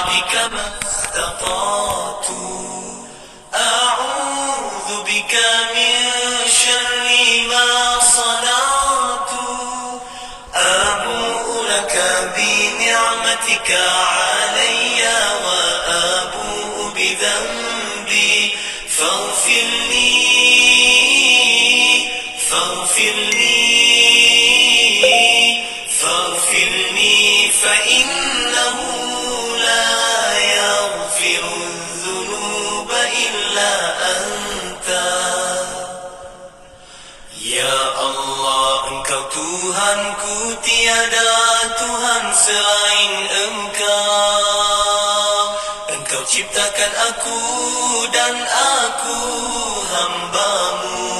ووعدك ما استطعت أعوذ بك من شر ما صنعت أبوء لك بنعمتك علي وأبوء بذنبي فاغفر لي فإنه لا يغفر الذنوب إلا أنت. Ya Allah, Engkau Tuhanku, tiada Tuhan selain Engkau. Engkau ciptakan aku dan aku hamba-Mu,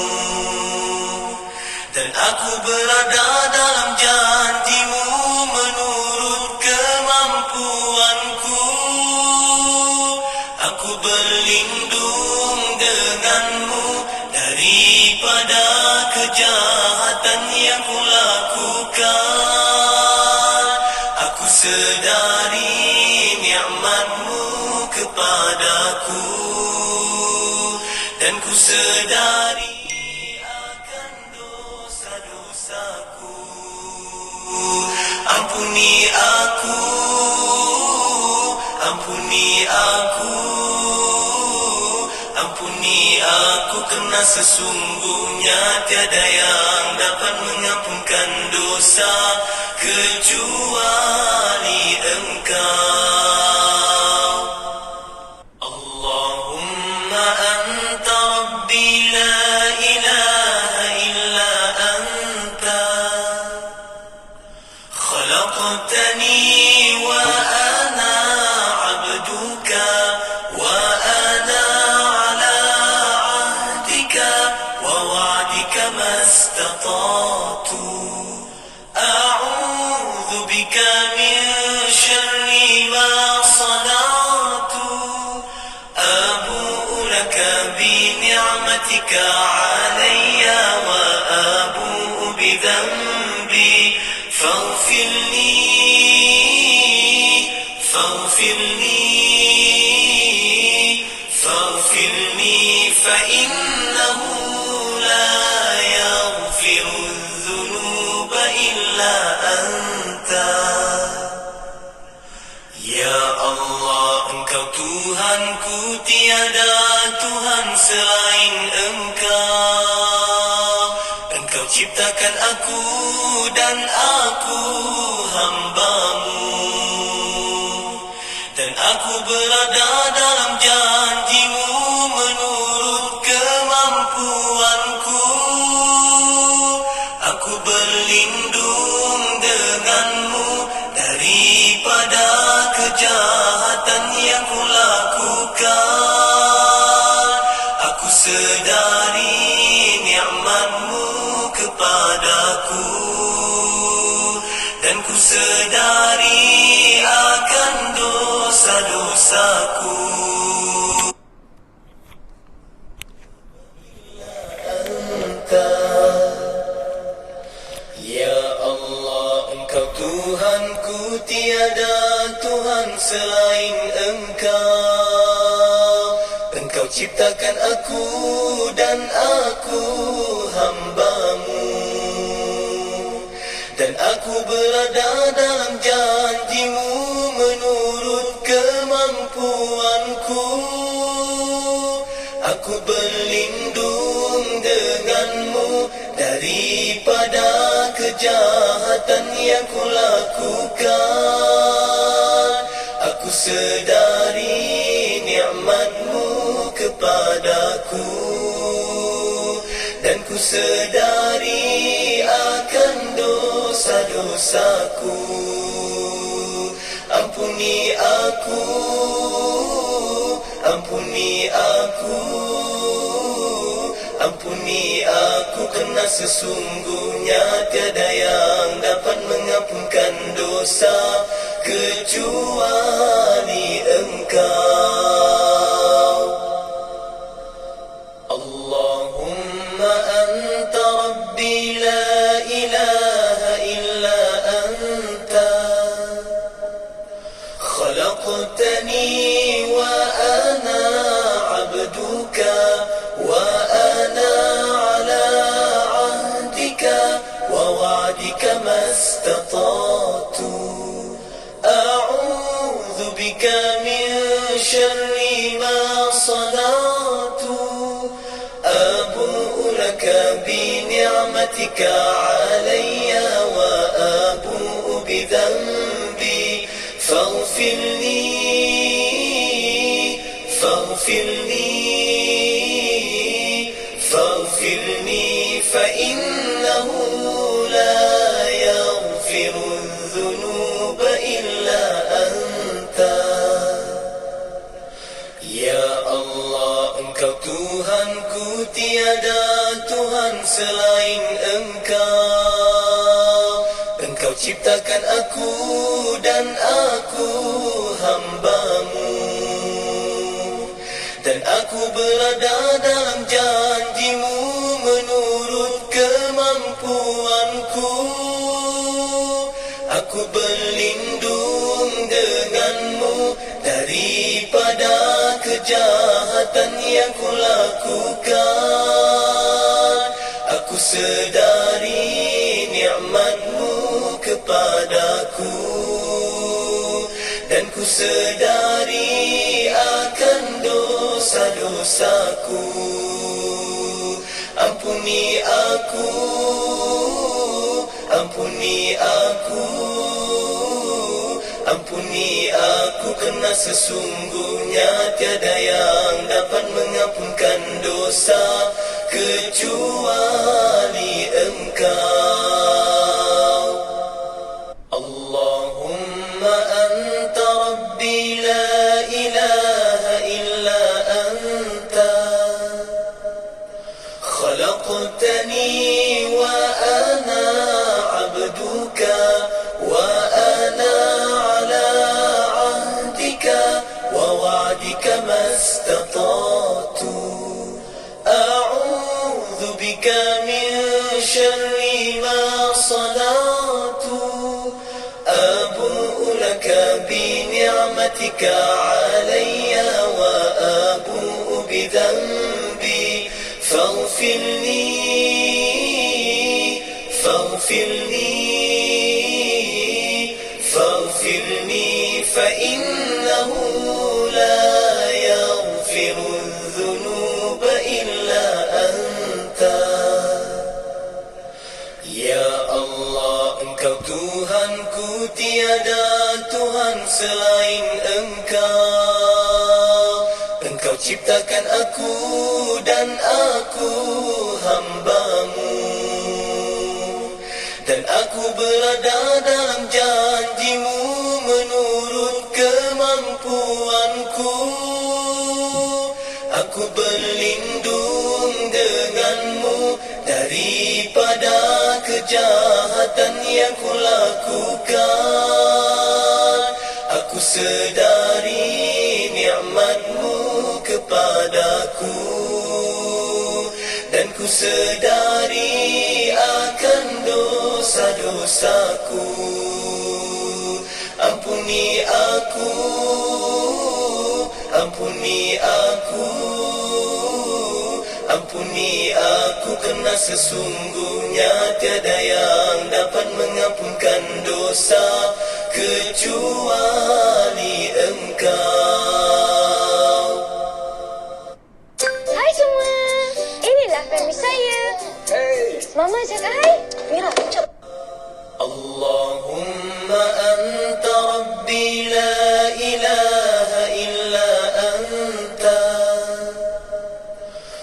dan aku berada dalam janji-Mu menurut kemampuanku. Aku berlindung dengan-Mu daripada kejahatan yang kulakukan. Aku sedari nikmat-Mu kepadaku, dan ku sedari akan dosa-dosaku. Ampuni aku, ampuni aku, ampuni aku, kerana sesungguhnya tiada yang dapat mengampunkan dosa kecuali Engkau. Allahumma anta rabbi la ilaha illa anta khalaqtani wa ana abduka wa ana ala ahdika wa wa'dika mastata'tu a'udzu bika min syarri ma sana'tu abu'u laka bi ni'matika 'alayya wa abu'u bi dhanbi faghfir li fa innahu la yaghfiru dhunuba illa anta. Ya Allah, Engkau Tuhanku, tiada Tuhan selain Engkau. Engkau ciptakan aku dan aku hamba-Mu, dan aku berada dalam janji-Mu menurut kemampuanku. Aku berlindung dengan-Mu daripada kejahatan yang kulakukan. Aku sedari nikmat-Mu kepadaku, dan ku sedari akan dosa-dosaku. Ya Allah, Engkau Tuhanku, tiada Tuhan selain Engkau. Engkau ciptakan aku dan aku hamba-Mu, dan aku berada dalam janji-Mu menurut kemampuanku. Aku berlindung dengan-Mu daripada kejahatan yang kulakukan. Aku sedari nikmat-Mu kepadaku, dan ku sedari akan dosa-dosaku. Ampuni aku, ampuni aku, ampuni aku, kerana sesungguhnya tiada yang dapat mengampunkan dosa kecuali Engkau. Allahumma anta rabbi la ilaha illa anta khalaqtani ووعدك ما استطعت أعوذ بك من شر ما صنعت أبوء لك بنعمتك علي وأبوء بذنبي فاغفر لي فإنه لا يغفر الذنوب إلا أنت. Ya Allah, Engkau Tuhanku, tiada Tuhan selain Engkau. Engkau ciptakan aku dan aku hamba-Mu, dan aku berada dalam janji-Mu menurut kemampuanku. Aku berlindung dengan-Mu daripada kejahatan yang kulakukan. Aku sedari nikmat-Mu kepadaku, dan ku sedari akan dosa-dosaku. Ampuni aku, ampuni aku, ampuni aku, kerana sesungguhnya tiada yang dapat mengampunkan dosa kecuali Engkau. Allahumma anta rabbi la ilaha illa anta khalaqtani wa ana abduka wa ana ala ahdika wa wa'dika mastata'tu a'udzu bika min syarri ma sana'tu abu'u laka bi ni'matika 'alayya wa abu'u bi dhanbi faghfir li fa innahu la yaghfiru dhunuba illa anta. Ya Allah, Engkau Tuhanku, tiada Tuhan selain Engkau. Engkau ciptakan aku dan aku hamba-Mu, dan aku berada dalam janji-Mu menurut kemampuanku. Aku berlindung dengan-Mu daripada kejahatan yang kulakukan. Aku sedari nikmat-Mu kepadaku, dan ku sedari akan dosa-dosaku. Ampuni aku, ampuni aku, ampuni aku, kerana sesungguhnya tiada yang dapat mengampunkan dosa kecuali Engkau. Hai semua, inilah family saya. Hey, Mama cakap hai. Mira, ucap. Allahumma anta rabbi la ilaha illa anta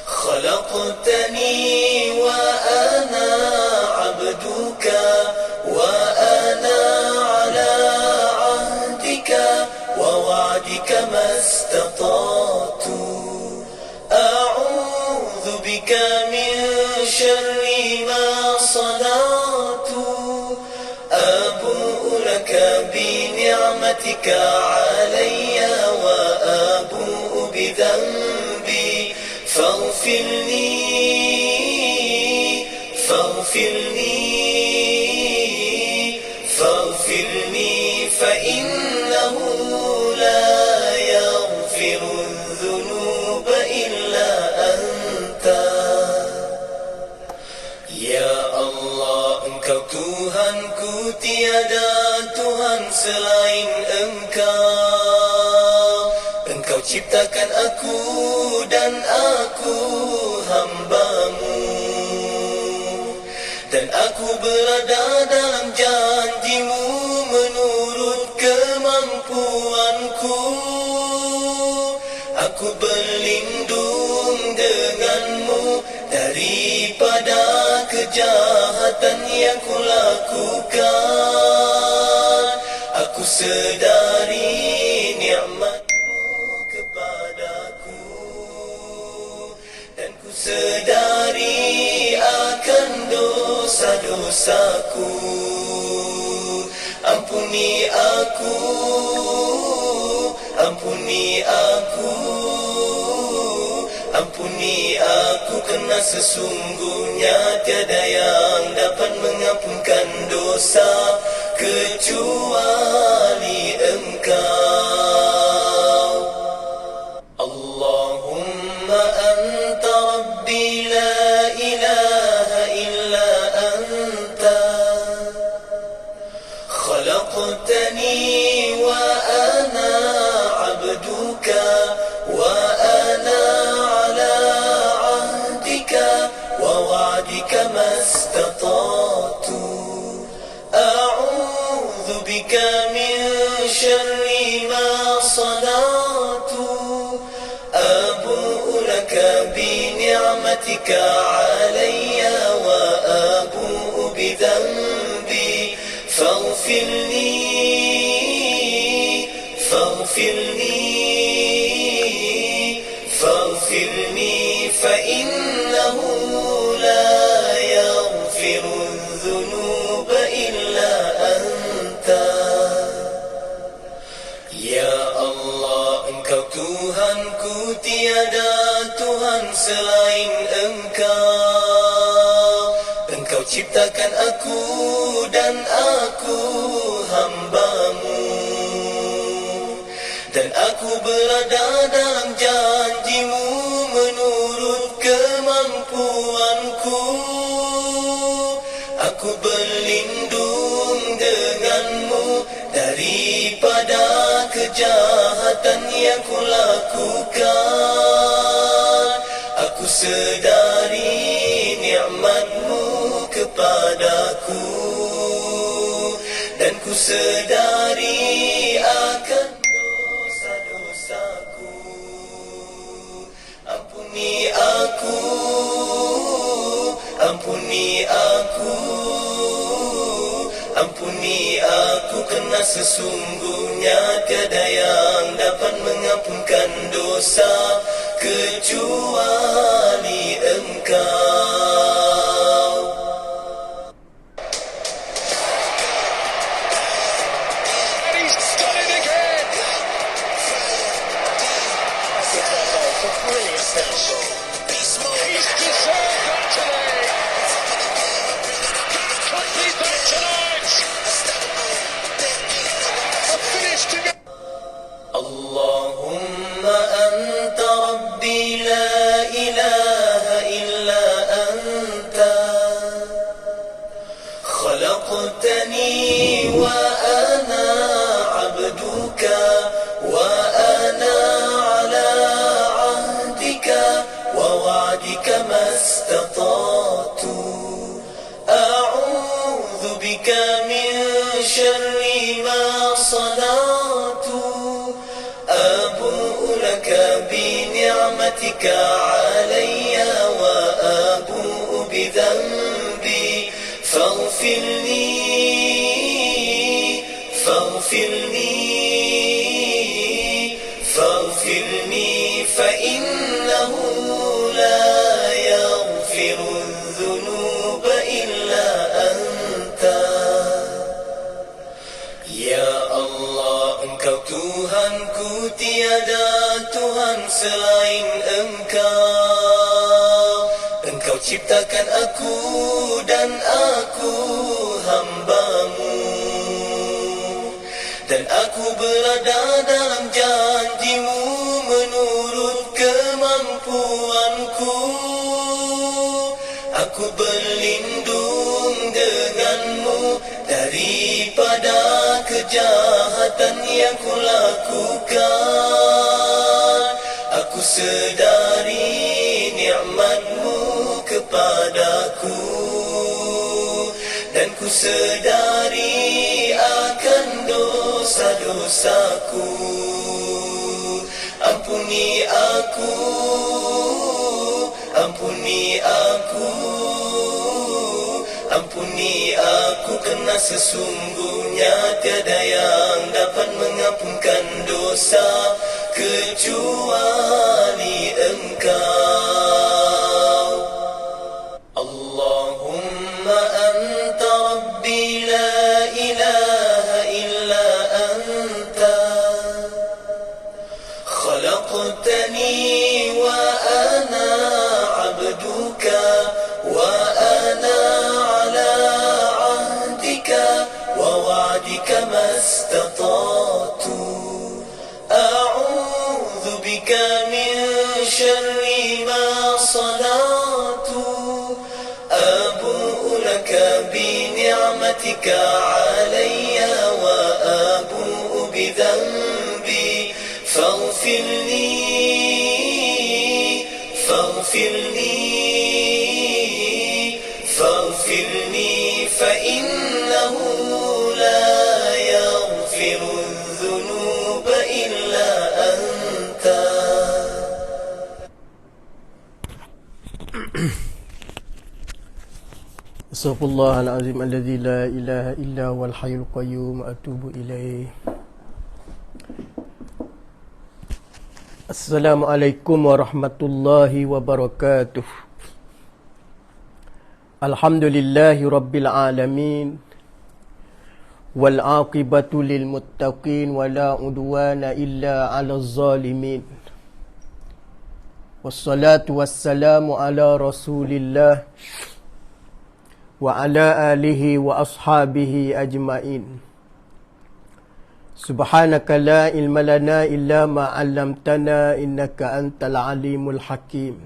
khalaqtani wa ana abduka wa ana ala ahdika wa wa'dika mastata'tu a'udzu bika min syarri ma sana'tu abu'u laka bi ni'matika 'alayya wa abu'u bi dhanbi faghfir li fa innahu la yaghfiru dhunuba illa anta. Ya Allah, Engkau Tuhanku, tiada Tuhan selain Engkau. Engkau ciptakan aku dan aku hamba-Mu, dan aku berada dalam janji-Mu menurut kemampuanku. Aku berlindung denganmu daripada kejahatan yang kulakukan. Aku sedari nikmat-Mu kepadaku, dan ku sedari akan dosa-dosaku. Ampuni aku, ampuni aku, ampuni aku, kerana sesungguhnya tiada yang dapat mengampunkan dosa kecuali Engkau. Allahumma anta rabbi la ilaha illa anta, khalaqtani wa ana abduka wa ana ala ahdika wa wa'dika mastata'tu. A'udzu bika min syarri ma sana'tu. Abu'u laka bi ni'matika 'alayya wa abu'u bi dhanbi faghfir li, faghfir li, faghfir li, fa innahu la yaghfiru dhunuba illa anta. Ya Allah, Engkau Tuhanku, tiada Tuhan selain Engkau. Engkau ciptakan aku dan aku hamba-Mu, dan aku berada dalam janji-Mu menurut kemampuanku. Aku berlindung denganmu daripada kejahatan yang kulakukan. Aku sedari nikmat-Mu kepadaku, dan ku sedari akan dosa-dosaku. Ampuni aku, ampuni aku, ampuni aku, kerana sesungguhnya tiada yang dapat mengampunkan dosa kecuali Engkau. Allahumma anta rabbi la ilaha illa anta, khalaqtani wa ana abduka wa ana ala ahdika wa wa'dika mastata'tu. A'udzu bika min syarri ma sana'tu. Abu'u laka bi ni'matika 'alayya wa abu'u bi dhanbi faghfir li, faghfir li, faghfir li, fa innahu la yaghfiru dhunuba illa anta. Ya Allah, Engkau Tuhanku, tiada Tuhan selain Engkau. Engkau ciptakan aku dan aku hamba-Mu, dan aku berada dalam janji-Mu menurut kemampuanku. Aku berlindung denganmu daripada kejahatan yang kulakukan. Aku sedari nikmatmu kepadaku, dan ku sedari akan dosa-dosaku. Ampuni aku, ampuni aku, ampuni aku, kerana sesungguhnya tiada yang dapat mengampunkan dosa kecuali Engkau. Allahumma anta rabbi la ilaha illa anta, khalaqtani wa ana abduka wa ana ala ahdika wa wa'dika mastata'tu. A'udzu bika min syarri ma sana'tu. Abu'u laka bi ni'matika 'alayya wa abu'u bi dhanbi faghfir li, faghfir li, faghfir li, fa innahu la yaghfiru dhunuba illa anta. Astaghfirullahalazim alladzi la ilaha illa huwal hayyul qayyum, atubu ilaih. Assalamualaikum warahmatullahi wabarakatuh. Alhamdulillahi rabbil alamin, wal aqibatu lil muttaqin, wala udwana illa 'alal zalimin. Wassalatu wassalamu ala Rasulillah wa ala alihi wa ashabihi ajma'in. Subhanaka la ilma lana illa ma 'allamtana innaka antal alimul hakim.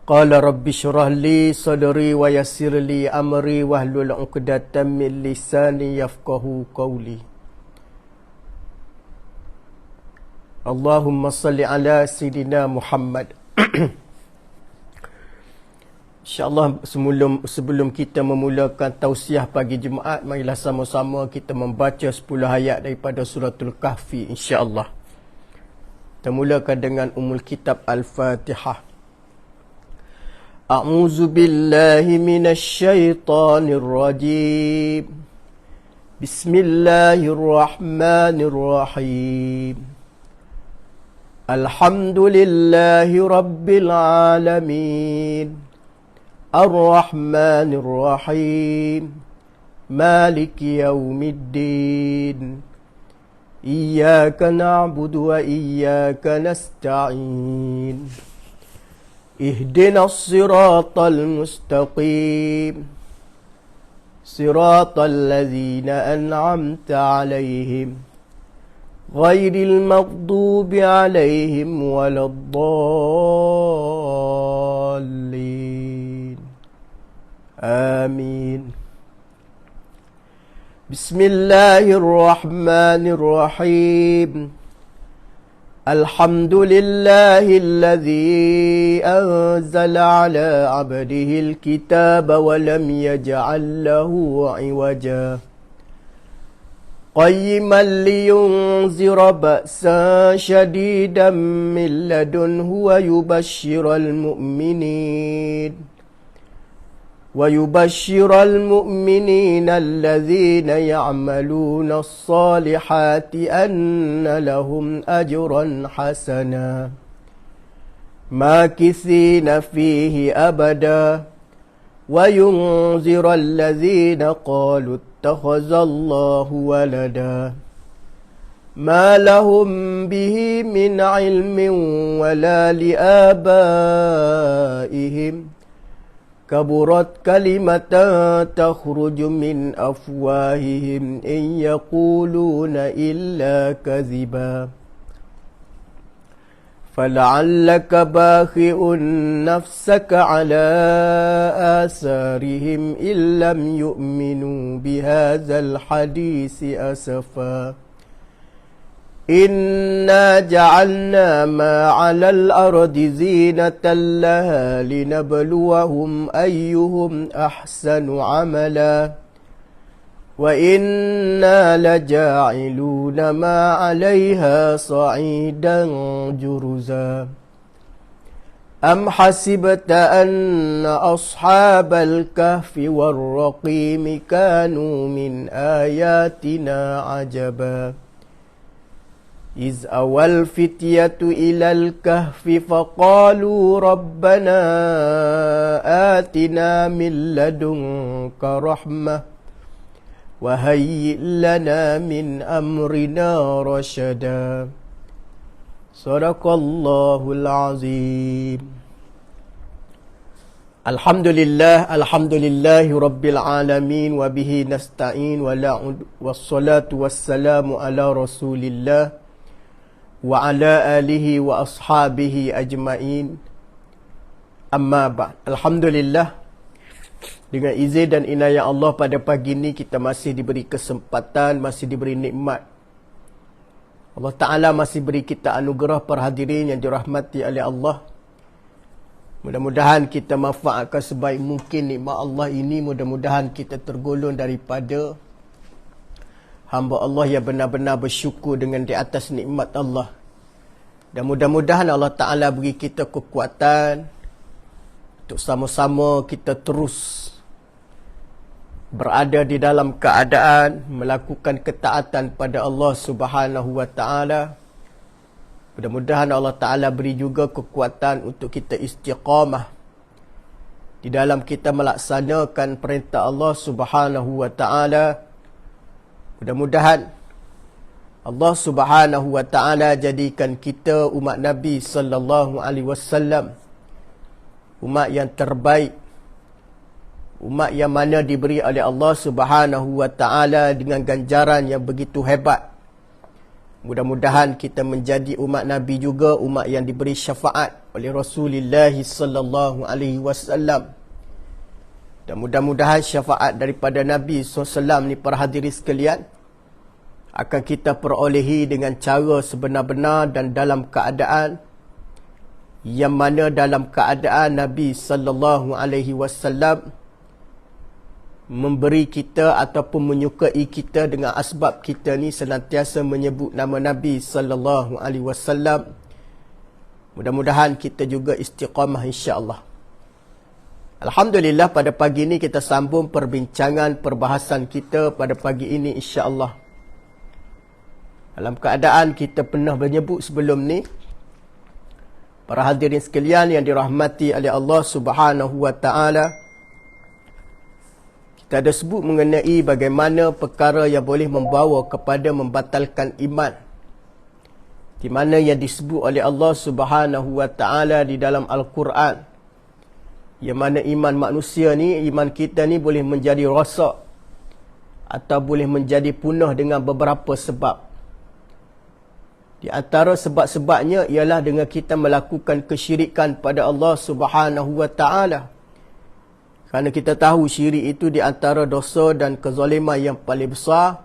Qala rabbi shrah li sadri wa yassir li amri wahlul 'uqdatam min lisani yafqahu qawli. Allahumma salli ala sayidina Muhammad. InsyaAllah sebelum kita memulakan tausiah pagi Jumaat, marilah sama-sama kita membaca 10 ayat daripada suratul Kahfi, insyaAllah. Kita mulakan dengan Ummul Kitab Al-Fatihah. A'udzu billahi minasy syaithanir rajim. Bismillahirrahmanirrahim. Alhamdulillahi rabbil alamin, Ar-Rahmanir Rahim, Maliki Yawmiddin. Iyyaka na'budu wa iyyaka nasta'in. Ihdinas siratal mustaqim, siratal ladzina an'amta 'alaihim, ghairil maghdubi 'alaihim waladdallin. Amin. Bismillahirrahmanirrahim. Alhamdulillahilladzi anzala ala 'abdihil kitaba wa lam yaj'al lahu 'iwaja. Qayyiman liyunzira ba'san shadidan min ladunhu wa yubashshiral mu'minin. ويبشر المؤمنين الذين يعملون الصالحات أن لهم أجرا حسنا ماكثين فيه أبدا وينذر الذين قالوا اتخذ الله ولدا ما لهم به من علم ولا لآبائهم كبرت كلمة تخرج من أفواههم إن يقولون إلا كذبا فلعلك باخع نفسك على آثارهم إن لم يؤمنوا بهذا الحديث أسفا إنا جعلنا ما على الأرض زينة لها لنبلوهم أيهم أحسن عملا وإنا لجاعلون ما عليها صعيدا جرزا أم حسبت أن أصحاب الكهف والرقيم كانوا من آياتنا عجبا إذ أوى الفتية إلى الكهف فقالوا ربنا آتنا من لدنك رحمة وهيئ لنا من أمرنا رشدا صدق الله العظيم الحمد لله رب العالمين وبه نستعين والصلاة والسلام على رسول الله وعلى آله وأصحابه أجمعين أما بعد Alhamdulillah, dengan izin dan inayah Allah pada pagi ini kita masih diberi kesempatan, masih diberi nikmat. Allah Ta'ala masih beri kita anugerah perhadirin yang dirahmati oleh Allah. Mudah-mudahan kita manfaatkan sebaik mungkin nikmat Allah ini. Mudah-mudahan kita tergolong daripada hamba Allah yang benar-benar bersyukur dengan di atas nikmat Allah. Dan mudah-mudahan Allah Ta'ala beri kita kekuatan untuk sama-sama kita terus berada di dalam keadaan melakukan ketaatan pada Allah Subhanahu wa Ta'ala. Mudah-mudahan Allah Ta'ala beri juga kekuatan untuk kita istiqamah di dalam kita melaksanakan perintah Allah Subhanahu wa Ta'ala. Mudah-mudahan Allah Subhanahu wa Ta'ala jadikan kita umat Nabi sallallahu alaihi wasallam umat yang terbaik, umat yang mana diberi oleh Allah Subhanahu wa Ta'ala dengan ganjaran yang begitu hebat. Mudah-mudahan kita menjadi umat Nabi juga, umat yang diberi syafaat oleh Rasulullah sallallahu alaihi wasallam. Dan mudah-mudahan syafaat daripada Nabi SAW ni, para hadirin sekalian, akan kita perolehi dengan cara sebenar-benar dan dalam keadaan yang mana dalam keadaan Nabi sallallahu alaihi wasallam memberi kita ataupun menyukai kita dengan asbab kita ni senantiasa menyebut nama Nabi sallallahu alaihi wasallam. Mudah-mudahan kita juga istiqamah insya-Allah. Alhamdulillah, pada pagi ini kita sambung perbincangan perbahasan kita pada pagi ini insya-Allah. Dalam keadaan kita pernah menyebut sebelum ni, para hadirin sekalian yang dirahmati oleh Allah Subhanahu wa Ta'ala, kita ada sebut mengenai bagaimana perkara yang boleh membawa kepada membatalkan iman, di mana yang disebut oleh Allah Subhanahu wa Ta'ala di dalam Al-Quran, yang mana iman manusia ni, iman kita ni boleh menjadi rosak atau boleh menjadi punah dengan beberapa sebab. Di antara sebab-sebabnya ialah dengan kita melakukan kesyirikan pada Allah Subhanahu wa Ta'ala. Kerana kita tahu syirik itu di antara dosa dan kezaliman yang paling besar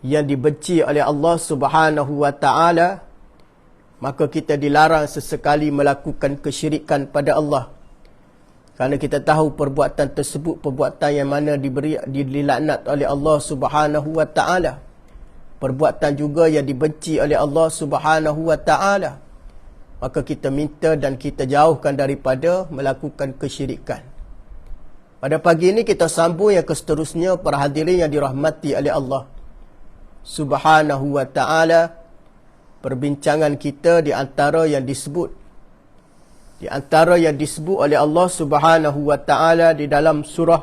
yang dibenci oleh Allah Subhanahu wa Ta'ala. Maka kita dilarang sesekali melakukan kesyirikan pada Allah. Kerana kita tahu perbuatan tersebut perbuatan yang mana dilaknat oleh Allah Subhanahu wa Ta'ala. Perbuatan juga yang dibenci oleh Allah Subhanahu wa Ta'ala. Maka kita minta dan kita jauhkan daripada melakukan kesyirikan. Pada pagi ini kita sambung yang seterusnya, para hadirin yang dirahmati oleh Allah Subhanahu wa Ta'ala. Perbincangan kita di antara yang disebut oleh Allah Subhanahu wa Ta'ala di dalam surah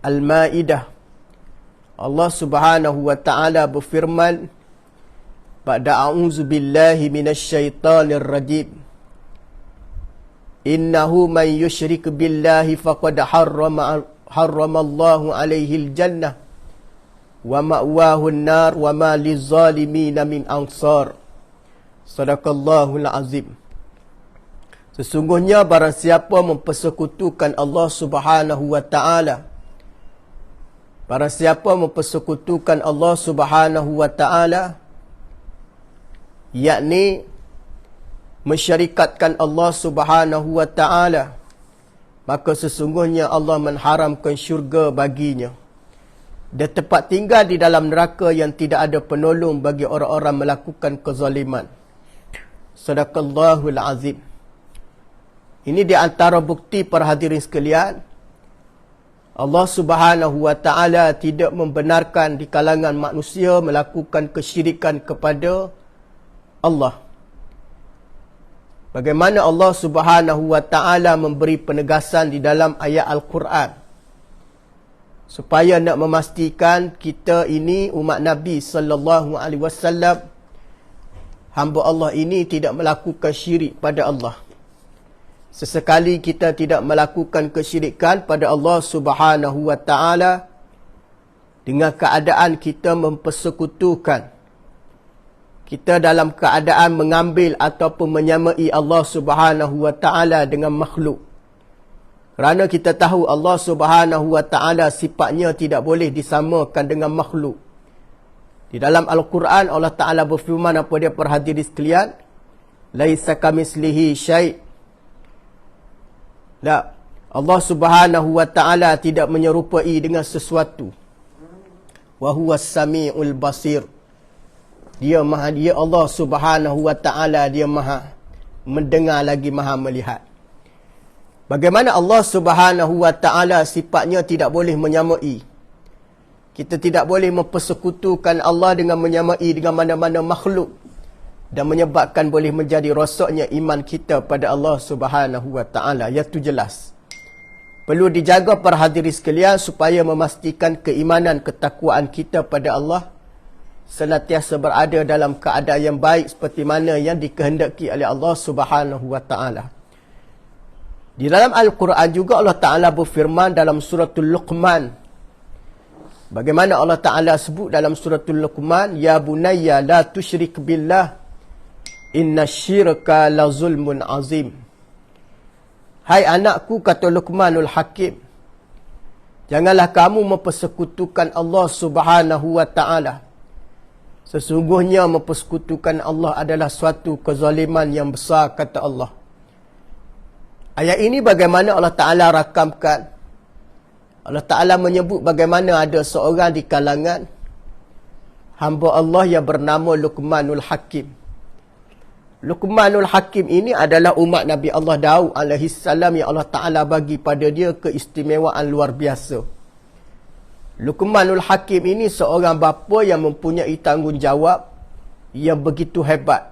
Al-Ma'idah. Allah Subhanahu wa Ta'ala berfirman, ba'da a'udzu billahi minasyaitonir rajim, innahu man yusyrik billahi faqad harrama Allahu alaihi al-jannah wa ma'wahu an-nar wa ma liz-zalimin min ansar. Sadaqallahul azim. Sesungguhnya barang siapa mempersekutukan Allah Subhanahu wa taala, barang siapa mempersekutukan Allah Subhanahu wa taala, yakni mensyarikatkan Allah Subhanahu wa taala, maka sesungguhnya Allah mengharamkan syurga baginya. Dia tempat tinggal di dalam neraka yang tidak ada penolong bagi orang-orang melakukan kezaliman. Sadaqallahul azim. Ini di antara bukti para hadirin sekalian, Allah Subhanahu wa taala tidak membenarkan di kalangan manusia melakukan kesyirikan kepada Allah. Bagaimana Allah Subhanahu wa taala memberi penegasan di dalam ayat Al-Quran supaya nak memastikan kita ini umat Nabi sallallahu alaihi wasallam, hamba Allah ini tidak melakukan syirik pada Allah. Sesekali kita tidak melakukan kesyirikan pada Allah Subhanahu wa taala dengan keadaan kita mempersekutukan, kita dalam keadaan mengambil ataupun menyamai Allah Subhanahu wa taala dengan makhluk. Kerana kita tahu Allah Subhanahu wa taala sifatnya tidak boleh disamakan dengan makhluk. Di dalam Al-Quran Allah Taala berfirman apa dia para hadirin sekalian, laisa kamislihi syai'. La, Allah Subhanahu wa taala tidak menyerupai dengan sesuatu. Wa huwas samiul basir. Dia Allah Subhanahu wa taala, dia maha mendengar lagi maha melihat. Bagaimana Allah Subhanahu wa taala sifatnya tidak boleh menyamai. Kita tidak boleh mempersekutukan Allah dengan menyamai dengan mana-mana makhluk, dan menyebabkan boleh menjadi rosaknya iman kita pada Allah Subhanahu wa taala. Itu jelas. Perlu dijaga para hadirin sekalian supaya memastikan keimanan, ketakwaan kita pada Allah senantiasa berada dalam keadaan yang baik seperti mana yang dikehendaki oleh Allah Subhanahu wa taala. Di dalam Al-Quran juga Allah Taala berfirman dalam suratul Luqman. Bagaimana Allah Taala sebut dalam suratul Luqman, ya bunayya la tusyrik billah inna syirka la zulmun azim. Hai anakku, kata Luqmanul Hakim, janganlah kamu mempersekutukan Allah Subhanahu wa taala. Sesungguhnya mempersekutukan Allah adalah suatu kezaliman yang besar, kata Allah. Ayat ini bagaimana Allah Ta'ala rakamkan. Allah Ta'ala menyebut bagaimana ada seorang di kalangan hamba Allah yang bernama Luqmanul Hakim. Luqmanul Hakim ini adalah umat Nabi Allah Daud AS yang Allah Ta'ala bagi pada dia keistimewaan luar biasa. Luqmanul Hakim ini seorang bapa yang mempunyai tanggungjawab yang begitu hebat.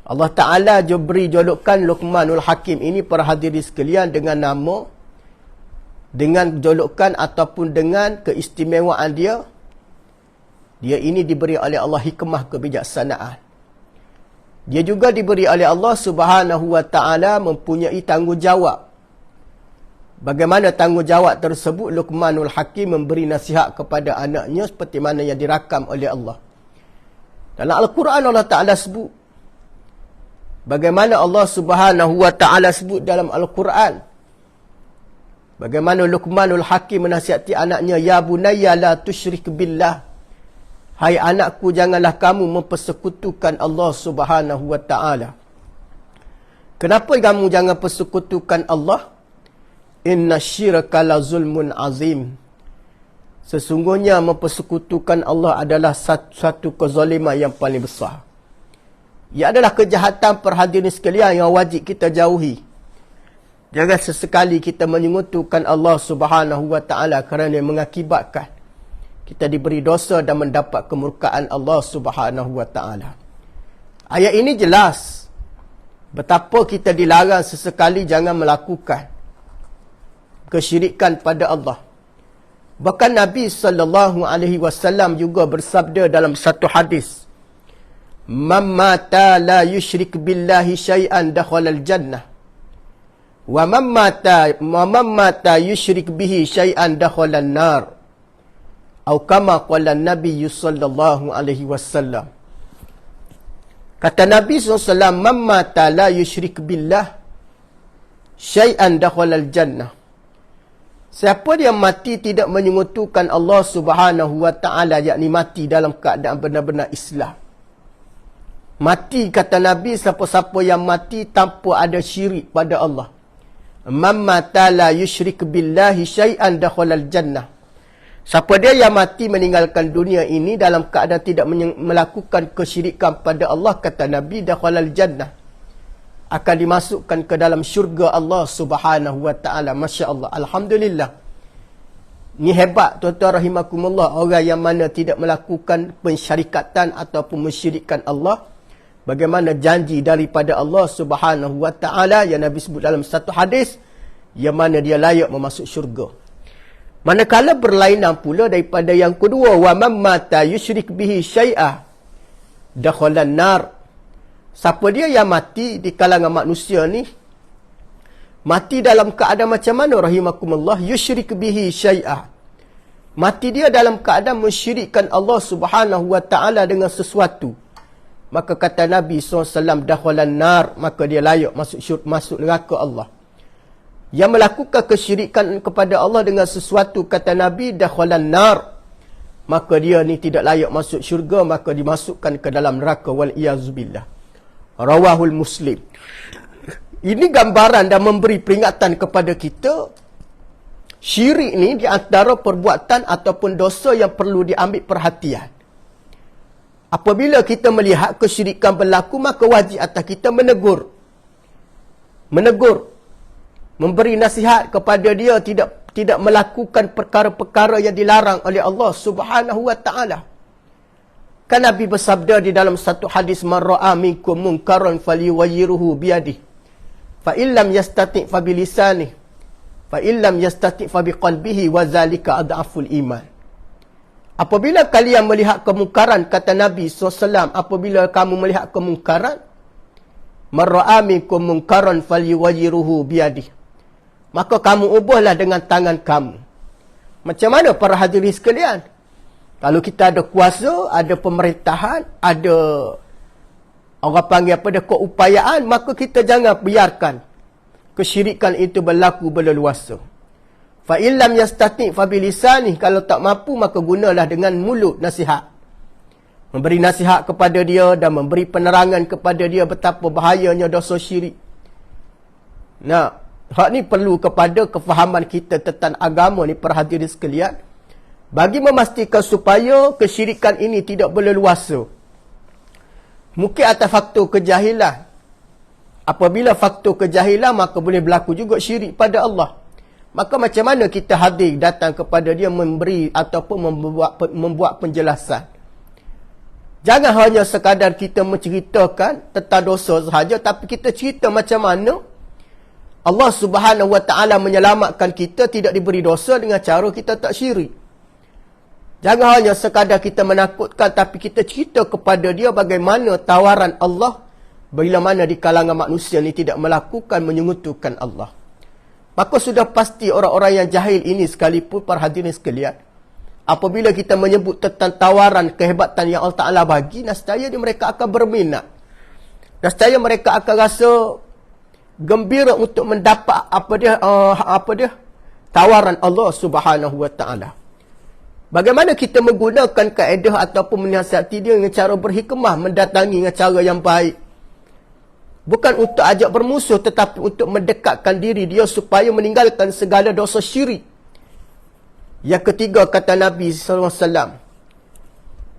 Allah Ta'ala beri julukan Luqmanul Hakim ini para hadirin sekalian dengan nama, dengan julukan ataupun dengan keistimewaan dia. Dia ini diberi oleh Allah hikmah kebijaksanaan. Dia juga diberi oleh Allah Subhanahu wa taala mempunyai tanggungjawab. Bagaimana tanggungjawab tersebut? Luqmanul Hakim memberi nasihat kepada anaknya seperti mana yang dirakam oleh Allah. Dalam Al-Quran Allah Ta'ala sebut, bagaimana Allah Subhanahu wa taala sebut dalam Al-Quran, bagaimana Luqmanul Hakim menasihati anaknya, ya bunayya la tusyrik billah. Hai anakku, janganlah kamu mempersekutukan Allah Subhanahu wa taala. Kenapa kamu jangan persekutukan Allah? Inna syirka la zulmun azim. Sesungguhnya mempersekutukan Allah adalah satu kezaliman yang paling besar. Ia adalah kejahatan per hadirin sekalian yang wajib kita jauhi. Jangan sesekali kita menyekutukan Allah Subhanahu wa taala kerana mengakibatkan kita diberi dosa dan mendapat kemurkaan Allah Subhanahu wa taala. Ayat ini jelas betapa kita dilarang sesekali jangan melakukan kesyirikan pada Allah. Bahkan Nabi sallallahu alaihi wasallam juga bersabda dalam satu hadis, "Man mata la yusyrik billahi syai'an dakhala al-jannah. Wa man mata yusyrik bihi syai'an dakhala an-nar." Atau kama qala Nabi sallallahu alaihi wasallam. Kata Nabi SAW, "Man mata la yushrik billah syai'an dakhalal jannah." Siapa dia mati tidak menyekutukan Allah Subhanahu wa taala, yakni mati dalam keadaan benar-benar Islam. Mati, kata Nabi, siapa-siapa yang mati tanpa ada syirik pada Allah. Man mata la yushrik billahi syai'an dakhalal jannah. Siapa dia yang mati meninggalkan dunia ini dalam keadaan tidak melakukan kesyirikan pada Allah, kata Nabi, dakhalal jannah, akan dimasukkan ke dalam syurga Allah Subhanahu wa taala. Masya-Allah, alhamdulillah. Ni hebat tuan-tuan rahimakumullah, orang yang mana tidak melakukan pensyarikatan ataupun mensyirikkan Allah. Bagaimana janji daripada Allah Subhanahu wa taala yang Nabi sebut dalam satu hadis, yang mana dia layak memasuk syurga. Manakala berlainan pula daripada yang kedua, wa man mata yusyrik bihi syai'a dakhalan nar. Siapa dia yang mati di kalangan manusia ni, mati dalam keadaan macam mana rahimakumullah? Yusyrik bihi syai'a. Mati dia dalam keadaan mensyirikkan Allah Subhanahu wa taala dengan sesuatu. Maka kata Nabi SAW, dakhalan nar, maka dia layak masuk neraka Allah. Yang melakukan kesyirikan kepada Allah dengan sesuatu, kata Nabi, dakhalan nar, maka dia ni tidak layak masuk syurga, maka dimasukkan ke dalam neraka, wal iyazubillah. Rawahul Muslim. Ini gambaran dan memberi peringatan kepada kita, syirik ni di antara perbuatan ataupun dosa yang perlu diambil perhatian. Apabila kita melihat kesyirikan berlaku, maka wajib atas kita menegur, memberi nasihat kepada dia tidak melakukan perkara-perkara yang dilarang oleh Allah Subhanahu wa taala. Kan Nabi bersabda di dalam satu hadis, "Man ra'a minkum munkaran falyughayyirhu biyadihi, fa illam yastati' fa bilisanihi, fa illam yastati' fa biqalbihi, wa zalika adhaful iman." Apabila kalian melihat kemungkaran, kata Nabi SAW, apabila kamu melihat kemungkaran, "Man ra'a minkum munkaran falyughayyirhu biyadihi," maka kamu ubahlah dengan tangan kamu. Macam mana para hadirin sekalian? Kalau kita ada kuasa, ada pemerintahan, ada orang panggil apa, ada keupayaan, maka kita jangan biarkan kesyirikan itu berlaku berleluasa. Fa illam yastati' fa bilisani, kalau tak mampu maka gunalah dengan mulut nasihat. Memberi nasihat kepada dia dan memberi penerangan kepada dia betapa bahayanya dosa syirik. Nah, hak ni perlu kepada kefahaman kita tentang agama ni para hadirin sekalian, bagi memastikan supaya kesyirikan ini tidak berleluasa. Mungkin atas faktor kejahilan. Apabila faktor kejahilan, maka boleh berlaku juga syirik pada Allah. Maka macam mana kita hadir datang kepada dia memberi ataupun membuat penjelasan. Jangan hanya sekadar kita menceritakan tentang dosa sahaja, tapi kita cerita macam mana Allah Subhanahu wa taala menyelamatkan kita tidak diberi dosa dengan cara kita tak syirik. Jangan hanya sekadar kita menakutkan, tapi kita cerita kepada dia bagaimana tawaran Allah bila mana di kalangan manusia ni tidak melakukan menyekutukan Allah. Maka sudah pasti orang-orang yang jahil ini sekalipun para hadirin sekalian, apabila kita menyebut tentang tawaran kehebatan yang Allah Ta'ala bagi, nescaya mereka akan berminat. Nescaya mereka akan rasa gembira untuk mendapat tawaran Allah Subhanahu wa taala. Bagaimana kita menggunakan kaedah ataupun menasihati dia dengan cara berhikmah, mendatangi dengan cara yang baik. Bukan untuk ajak bermusuh, tetapi untuk mendekatkan diri dia supaya meninggalkan segala dosa syirik. Yang ketiga, kata Nabi SAW,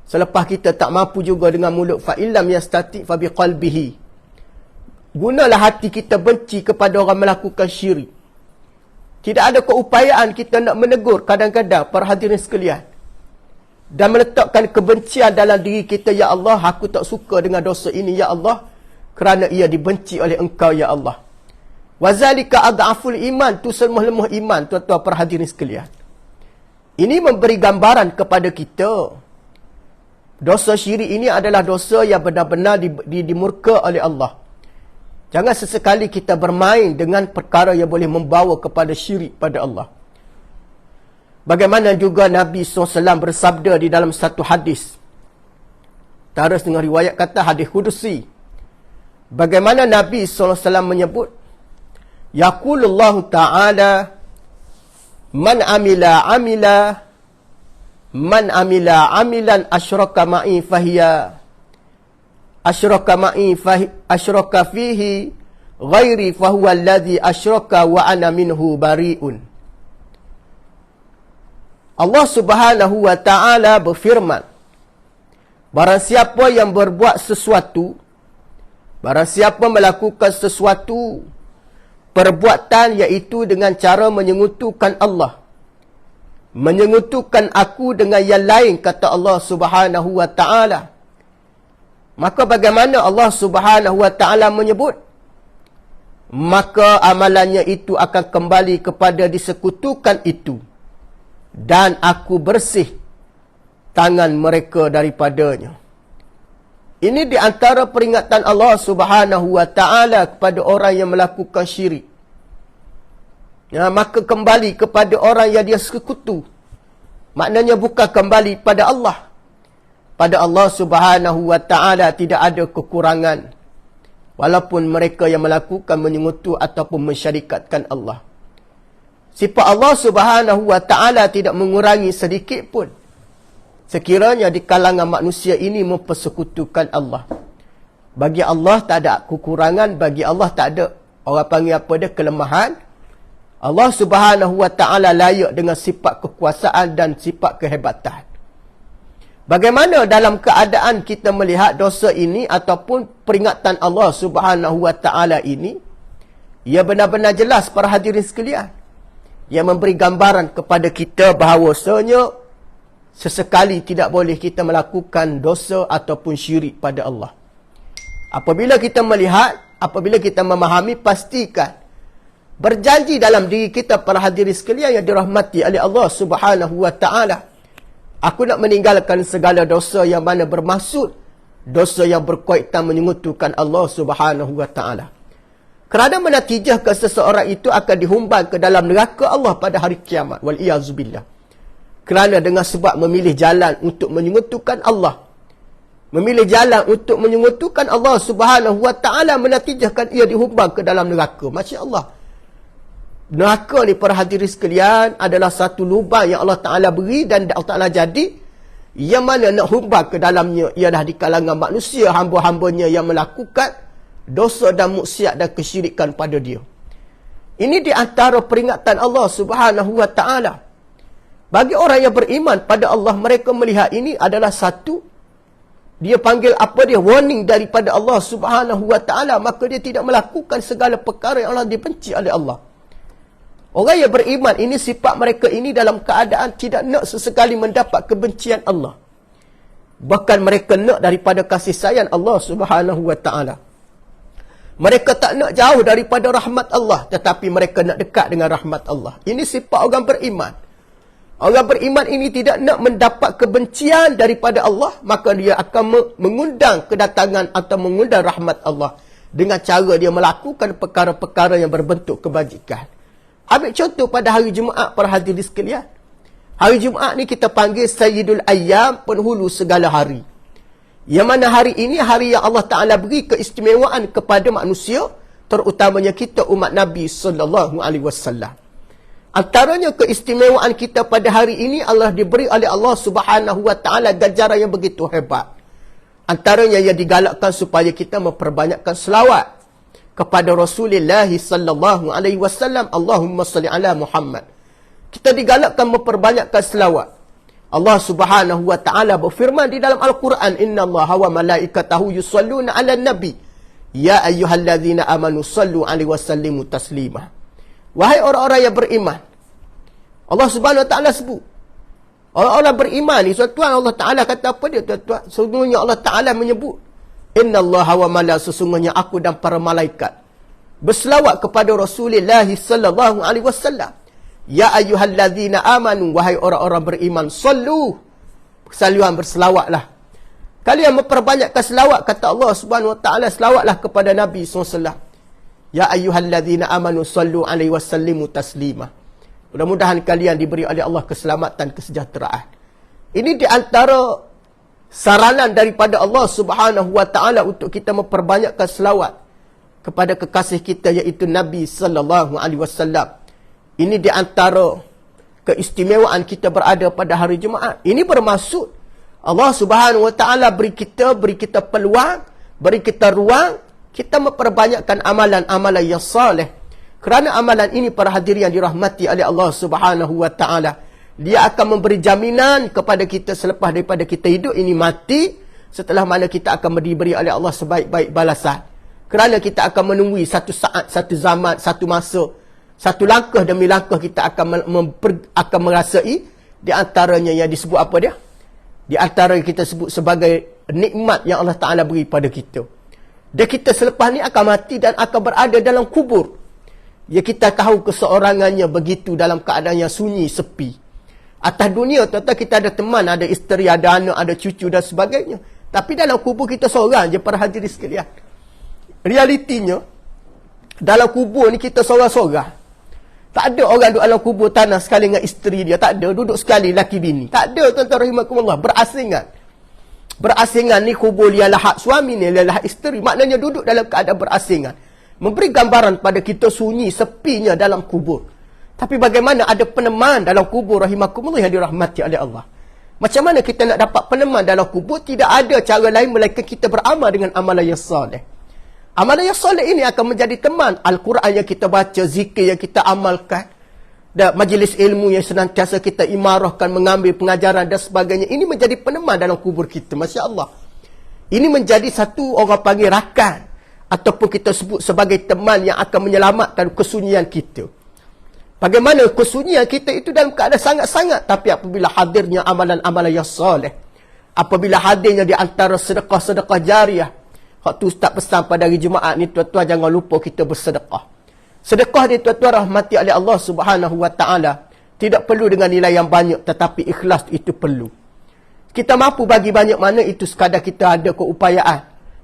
selepas kita tak mampu juga dengan mulut, fa illam yastati' fa biqalbihi, gunalah hati kita benci kepada orang melakukan syirik. Tidak ada keupayaan kita nak menegur kadang-kadang para hadirin sekalian, dan meletakkan kebencian dalam diri kita, ya Allah, aku tak suka dengan dosa ini, ya Allah, kerana ia dibenci oleh Engkau, ya Allah. Wazalika adhaful iman, tu selemah-lemah iman, tuan-tuan para hadirin sekalian. Ini memberi gambaran kepada kita, dosa syirik ini adalah dosa yang benar-benar dimurka oleh Allah. Jangan sesekali kita bermain dengan perkara yang boleh membawa kepada syirik pada Allah. Bagaimana juga Nabi SAW bersabda di dalam satu hadis Antara setengah riwayat kata hadis kudusi. Bagaimana Nabi SAW menyebut, Yaqulullahu ta'ala, Man amila amilan asyraka ma'i asyraka fihi ghairi fahuwa alladhi asyraka wa ana minhu bari'un. Allah Subhanahu wa ta'ala berfirman, barang siapa yang berbuat sesuatu, barang siapa melakukan sesuatu perbuatan iaitu dengan cara menyengutukan Allah, menyengutukan aku dengan yang lain, kata Allah Subhanahu wa ta'ala, maka bagaimana Allah Subhanahu wa ta'ala menyebut? Maka amalannya itu akan kembali kepada disekutukan itu, dan aku bersih tangan mereka daripadanya. Ini di antara peringatan Allah Subhanahu wa ta'ala kepada orang yang melakukan syirik. Maka kembali kepada orang yang dia sekutu. Maknanya bukan kembali pada Allah. Pada Allah Subhanahu wa ta'ala tidak ada kekurangan, walaupun mereka yang melakukan menyengutu ataupun mensyarikatkan Allah. Sifat Allah Subhanahu wa ta'ala tidak mengurangi sedikit pun, sekiranya di kalangan manusia ini mempersekutukan Allah. Bagi Allah tak ada kekurangan, bagi Allah tak ada, orang panggil apa dia, kelemahan. Allah Subhanahu wa ta'ala layak dengan sifat kekuasaan dan sifat kehebatan. Bagaimana dalam keadaan kita melihat dosa ini ataupun peringatan Allah Subhanahu wa ta'ala ini, ia benar-benar jelas para hadirin sekalian, yang memberi gambaran kepada kita bahawasanya sesekali tidak boleh kita melakukan dosa ataupun syirik pada Allah. Apabila kita melihat, apabila kita memahami, pastikan berjanji dalam diri kita para hadirin sekalian yang dirahmati oleh Allah Subhanahu wa ta'ala, aku nak meninggalkan segala dosa yang mana bermaksud dosa yang berkaitan menyengutukan Allah Subhanahu wa ta'ala. Kerana menatijahkan seseorang itu akan dihumban ke dalam neraka Allah pada hari kiamat. Wal-iyazubillah. Kerana dengan sebab memilih jalan untuk menyengutukan Allah, memilih jalan untuk menyengutukan Allah Subhanahu wa ta'ala, menatijahkan ia dihumban ke dalam neraka. Masya Allah. Neraka ni para hadirin sekalian adalah satu lubang yang Allah Ta'ala beri dan Allah Ta'ala jadi, yang mana nak humbang ke dalamnya ialah di kalangan manusia, hamba-hambanya yang melakukan dosa dan maksiat dan kesyirikan pada dia. Ini di antara peringatan Allah Subhanahu wa ta'ala. Bagi orang yang beriman pada Allah, mereka melihat ini adalah satu, dia panggil apa dia, warning daripada Allah Subhanahu wa ta'ala, maka dia tidak melakukan segala perkara yang Allah dibenci oleh Allah. Orang yang beriman ini, sifat mereka ini dalam keadaan tidak nak sesekali mendapat kebencian Allah. Bahkan mereka nak daripada kasih sayang Allah Subhanahu wa ta'ala. Mereka tak nak jauh daripada rahmat Allah, tetapi mereka nak dekat dengan rahmat Allah. Ini sifat orang beriman. Orang beriman ini tidak nak mendapat kebencian daripada Allah, maka dia akan mengundang kedatangan atau mengundang rahmat Allah dengan cara dia melakukan perkara-perkara yang berbentuk kebajikan. Ambil contoh pada hari Jumaat para hadirin sekalian. Hari Jumaat ni kita panggil Sayyidul Ayyam, penghulu segala hari. Yang mana hari ini hari yang Allah Ta'ala beri keistimewaan kepada manusia, terutamanya kita umat Nabi SAW. Antaranya keistimewaan kita pada hari ini, Allah diberi oleh Allah Subhanahu wa ta'ala ganjaran yang begitu hebat. Antaranya yang digalakkan supaya kita memperbanyakkan selawat kepada Rasulullah sallallahu alaihi wasallam. Allahumma salli ala Muhammad. Kita digalakkan memperbanyakkan selawat. Allah Subhanahu wa ta'ala berfirman di dalam Al-Quran, innallaha wa malaikatahu yusalluna ala nabi ya ayyuhalladzina amanu sallu alaihi wasallimu taslima. Wahai orang-orang yang beriman, Allah Subhanahu wa ta'ala sebut orang-orang beriman ni, tuan Allah Ta'ala kata apa dia, tuan-tuan? Sesungguhnya Allah Ta'ala menyebut, innallaha wa malaikatahu, sesungguhnya aku dan para malaikat berselawat kepada Rasulullah sallallahu alaihi wasallam. Ya ayyuhalladzina amanu, wahai orang-orang beriman, sallu, saluan berselawatlah. Kalian memperbanyakkan selawat, kata Allah Subhanahu wa ta'ala, selawatlah kepada Nabi SAW. Ya ayyuhalladzina amanu sallu alaihi wasallimu taslima. Mudah-mudahan kalian diberi oleh Allah keselamatan, kesejahteraan. Ini di antara saranan daripada Allah Subhanahu wa taala untuk kita memperbanyakkan selawat kepada kekasih kita iaitu Nabi sallallahu alaihi wasallam. Ini di antara keistimewaan kita berada pada hari Jumaat. Ini bermaksud Allah Subhanahu wa taala beri kita peluang, beri kita ruang, kita memperbanyakkan amalan-amalan yang saleh. Kerana amalan ini para hadirin yang dirahmati oleh Allah Subhanahu wa taala, dia akan memberi jaminan kepada kita selepas daripada kita hidup ini mati, setelah mana kita akan diberi oleh Allah sebaik-baik balasan. Kerana kita akan menunggui satu saat, satu zaman, satu masa, satu langkah demi langkah kita akan merasai di antaranya yang disebut apa dia? Di antara yang kita sebut sebagai nikmat yang Allah Ta'ala beri pada kita. Dan kita selepas ni akan mati dan akan berada dalam kubur. Ya, kita tahu keseorangannya begitu dalam keadaan yang sunyi, sepi. Atas dunia, tuan-tuan, kita ada teman, ada isteri, ada anak, ada cucu dan sebagainya. Tapi dalam kubur kita seorang je para hadirin sekalian. Realitinya, dalam kubur ni kita seorang-seorang. Tak ada orang duduk dalam kubur tanah sekali dengan isteri dia. Tak ada. Duduk sekali laki bini. Tak ada, tuan-tuan rahimakumullah. Berasingan. Berasingan ni kubur dia lahak suami, ni lahak isteri. Maknanya duduk dalam keadaan berasingan. Memberi gambaran pada kita sunyi, sepinya dalam kubur. Tapi bagaimana ada peneman dalam kubur rahimakumullah yang dirahmati oleh Allah. Macam mana kita nak dapat peneman dalam kubur? Tidak ada cara lain melainkan kita beramal dengan amalan yang saleh. Amalan yang soleh ini akan menjadi teman. Al-Quran yang kita baca, zikir yang kita amalkan, dan majlis ilmu yang senantiasa kita imarahkan, mengambil pengajaran dan sebagainya. Ini menjadi peneman dalam kubur kita. Masya Allah. Ini menjadi satu orang panggil rakan, ataupun kita sebut sebagai teman yang akan menyelamatkan kesunyian kita. Bagaimana kesunyian kita itu dalam keadaan sangat-sangat. Tapi apabila hadirnya amalan-amalan yang soleh, apabila hadirnya di antara sedekah-sedekah jariah. Hak tu Ustaz pesan pada hari Jumaat ni, tuan-tuan jangan lupa kita bersedekah. Sedekah ni tuan-tuan rahmati oleh Allah Subhanahu wa taala. Tidak perlu dengan nilai yang banyak, tetapi ikhlas itu perlu. Kita mampu bagi banyak mana, itu sekadar kita ada keupayaan.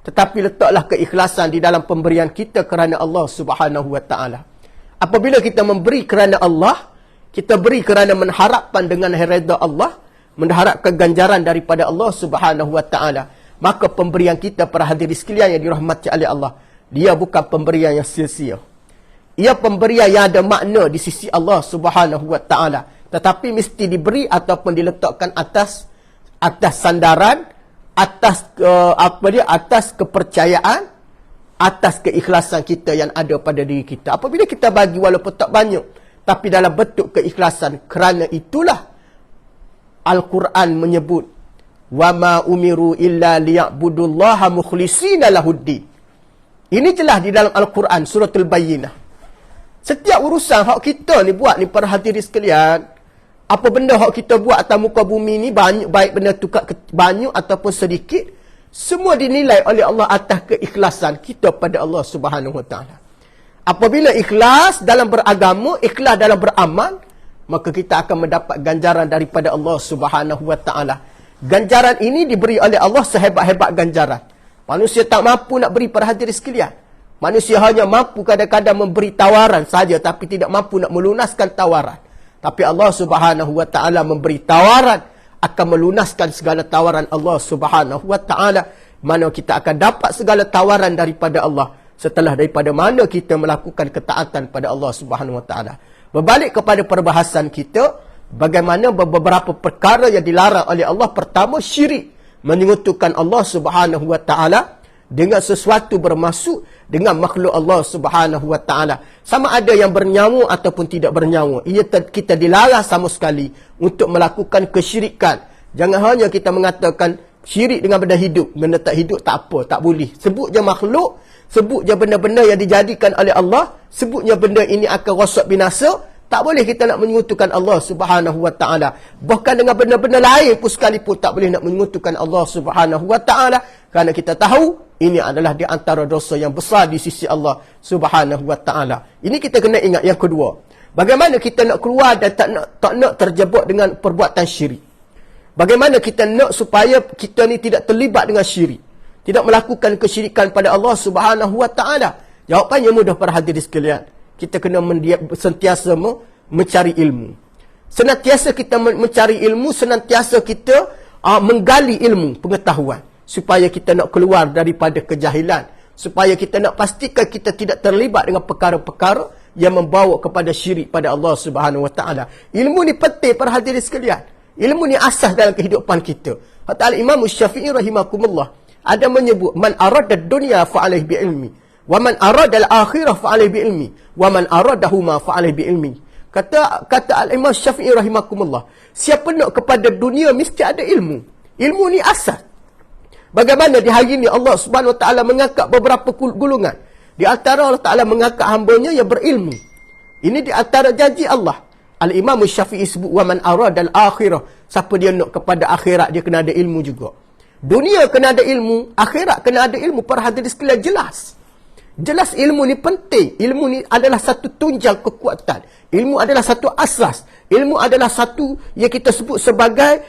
Tetapi letaklah keikhlasan di dalam pemberian kita kerana Allah Subhanahu wa taala. Apabila kita memberi kerana Allah, kita beri kerana mengharapkan dengan redha Allah, mengharapkan ganjaran daripada Allah Subhanahu wa taala. Maka pemberian kita para hadirin sekalian yang dirahmati oleh Allah, dia bukan pemberian yang sia-sia. Ia pemberian yang ada makna di sisi Allah Subhanahu wa taala, tetapi mesti diberi ataupun diletakkan atas sandaran, atas kepercayaan, atas keikhlasan kita yang ada pada diri kita. Apabila kita bagi walaupun tak banyak, tapi dalam bentuk keikhlasan, kerana itulah Al-Quran menyebut wa ma umiru illa liya'budullaha mukhlishina lahuddin. Ini jelas di dalam Al-Quran suratul Bayyinah. Setiap urusan hak kita ni buat ni para hadirin sekalian, apa benda hak kita buat atas muka bumi ni, banyak baik benda tu banyak ataupun sedikit, semua dinilai oleh Allah atas keikhlasan kita pada Allah Subhanahu wa taala. Apabila ikhlas dalam beragama, ikhlas dalam beramal, maka kita akan mendapat ganjaran daripada Allah Subhanahu wa taala. Ganjaran ini diberi oleh Allah sehebat-hebat ganjaran. Manusia tak mampu nak beri para hadirin sekalian. Manusia hanya mampu kadang-kadang memberi tawaran saja, tapi tidak mampu nak melunaskan tawaran. Tapi Allah Subhanahu wa taala memberi tawaran, akan melunaskan segala tawaran Allah Subhanahu wa taala. Mana kita akan dapat segala tawaran daripada Allah setelah daripada mana kita melakukan ketaatan pada Allah Subhanahu wa taala. Berbalik kepada perbahasan kita, bagaimana beberapa perkara yang dilarang oleh Allah. Pertama, syirik, menyekutukan Allah Subhanahu wa taala dengan sesuatu bermaksud dengan makhluk Allah Subhanahu wa taala. Sama ada yang bernyawa ataupun tidak bernyawa. Kita dilarang sama sekali untuk melakukan kesyirikan. Jangan hanya kita mengatakan syirik dengan benda hidup. Benda tak hidup tak apa, tak boleh. Sebut je makhluk, sebut je benda-benda yang dijadikan oleh Allah, sebutnya benda ini akan rosak binasa. Tak boleh kita nak menyekutukan Allah Subhanahu wa taala. Bahkan dengan benda-benda lain pun sekalipun tak boleh nak menyekutukan Allah Subhanahu wa taala, kerana kita tahu ini adalah di antara dosa yang besar di sisi Allah Subhanahu wa taala. Ini kita kena ingat. Yang kedua, bagaimana kita nak keluar dan tak nak terjebak dengan perbuatan syirik. Bagaimana kita nak supaya kita ni tidak terlibat dengan syirik, tidak melakukan kesyirikan pada Allah Subhanahu wa taala. Jawapannya mudah para hadirin sekalian. Kita kena sentiasa mencari ilmu. Senantiasa kita mencari ilmu, senantiasa kita menggali ilmu, pengetahuan, supaya kita nak keluar daripada kejahilan, supaya kita nak pastikan kita tidak terlibat dengan perkara-perkara yang membawa kepada syirik pada Allah Subhanahu Wa Taala. Ilmu ni penting para hadirin sekalian. Ilmu ni asas dalam kehidupan kita. Hatta Imam Syafi'i rahimakumullah ada menyebut, man arada dunya fa alaihi bi ilmi, wa man arada al-akhirah fa alaihi bi ilmi, wa man aradahuma fa alaihi bi ilmi. Kata Al-Imam Syafi'i rahimakumullah, siapa nak kepada dunia mesti ada ilmu. Ilmu ni asas. Bagaimana di hari ini Allah Subhanahu Wa Taala mengangkat beberapa golongan. Di antara Allah Taala mengangkat hamba-Nya yang berilmu. Ini di antara janji Allah. Al-Imam Syafi'i sebut, wa man arada al-akhirah, siapa dia nak kepada akhirat dia kena ada ilmu juga. Dunia kena ada ilmu, akhirat kena ada ilmu. Para hadirin sekalian, jelas ilmu ni penting. Ilmu ni adalah satu tunjang kekuatan. Ilmu adalah satu asas. Ilmu adalah satu yang kita sebut sebagai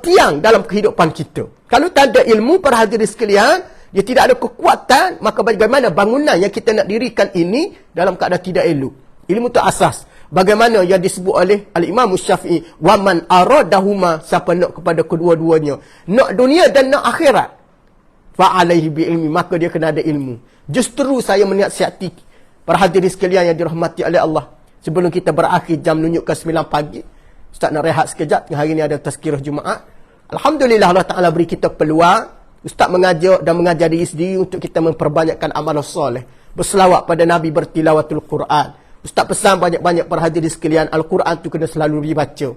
tiang dalam kehidupan kita. Kalau tak ada ilmu, para hadirin sekalian, dia tidak ada kekuatan, maka bagaimana bangunan yang kita nak dirikan ini dalam keadaan tidak elok. Ilmu itu asas. Bagaimana yang disebut oleh Al-Imam Syafi'i, wa man aradahuma, siapa nak kepada kedua-duanya, nak dunia dan nak akhirat, fa alaihi bi ilmi, maka dia kena ada ilmu. Justru saya menasihati para hadirin sekalian yang dirahmati oleh Allah, sebelum kita berakhir jam menunjukkan 9 pagi, Ustaz nak rehat sekejap, hari ini ada tazkirah Jumaat. Alhamdulillah Allah Ta'ala beri kita peluang. Ustaz mengajak dan mengajar diri sendiri untuk kita memperbanyakkan amalan soleh, berselawat pada Nabi, bertilawatul Quran. Ustaz pesan banyak-banyak para hadirin sekalian, Al-Quran tu kena selalu dibaca.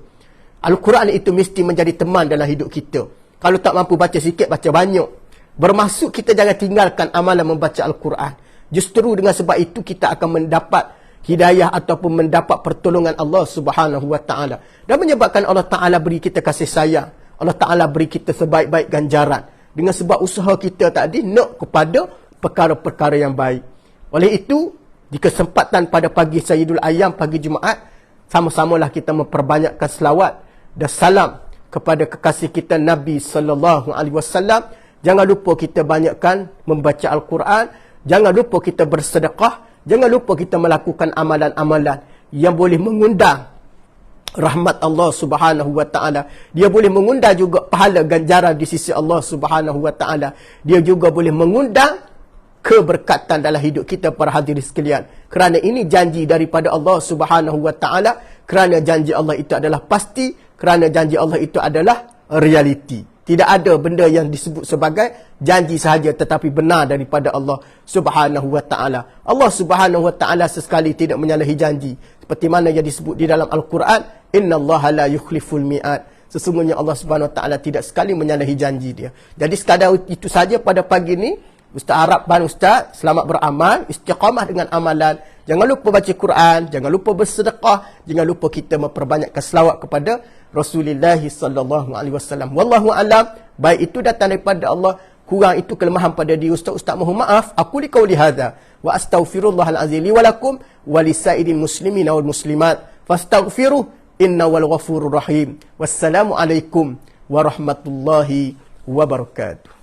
Al-Quran itu mesti menjadi teman dalam hidup kita. Kalau tak mampu baca sikit, baca banyak. Bermaksud kita jangan tinggalkan amalan membaca Al-Quran. Justru dengan sebab itu kita akan mendapat hidayah ataupun mendapat pertolongan Allah Subhanahu Wa Taala. Dan menyebabkan Allah Ta'ala beri kita kasih sayang. Allah Ta'ala beri kita sebaik-baik ganjaran. Dengan sebab usaha kita tadi nak kepada perkara-perkara yang baik. Oleh itu, di kesempatan pada pagi Sayyidul Ayyam, pagi Jumaat, sama-samalah kita memperbanyakkan selawat dan salam kepada kekasih kita Nabi sallallahu alaihi wasallam. Jangan lupa kita banyakkan membaca Al-Quran, jangan lupa kita bersedekah, jangan lupa kita melakukan amalan-amalan yang boleh mengundang rahmat Allah Subhanahu Wa Taala. Dia boleh mengundang juga pahala ganjaran di sisi Allah Subhanahu Wa Taala. Dia juga boleh mengundang keberkatan dalam hidup kita para hadirin sekalian. Kerana ini janji daripada Allah Subhanahu Wa Taala, kerana janji Allah itu adalah pasti, kerana janji Allah itu adalah realiti. Tidak ada benda yang disebut sebagai janji sahaja, tetapi benar daripada Allah Subhanahu Wa Taala. Allah Subhanahu Wa Taala sesekali tidak menyalahi janji. Seperti mana yang disebut di dalam Al-Quran, innallaha la yukhliful mi'ad. Sesungguhnya Allah Subhanahu Wa Taala tidak sekali menyalahi janji dia. Jadi sekadar itu saja pada pagi ini. Ustaz harapkan Ustaz selamat beramal, istiqamah dengan amalan. Jangan lupa baca Quran, jangan lupa bersedekah, jangan lupa kita memperbanyakkan selawat kepada Rasulullah sallallahu alaihi wasallam. Wallahu alam. Baik itu datang daripada Allah, kurang itu kelemahan pada diri Ustaz. Ustaz mohon maaf. Aku li qauli hadza wa astaghfirullahal azim li wa lakum wa lisairil muslimin wal muslimat fastaghfiruh innawal ghafurur rahim. Wassalamu alaikum warahmatullahi wabarakatuh.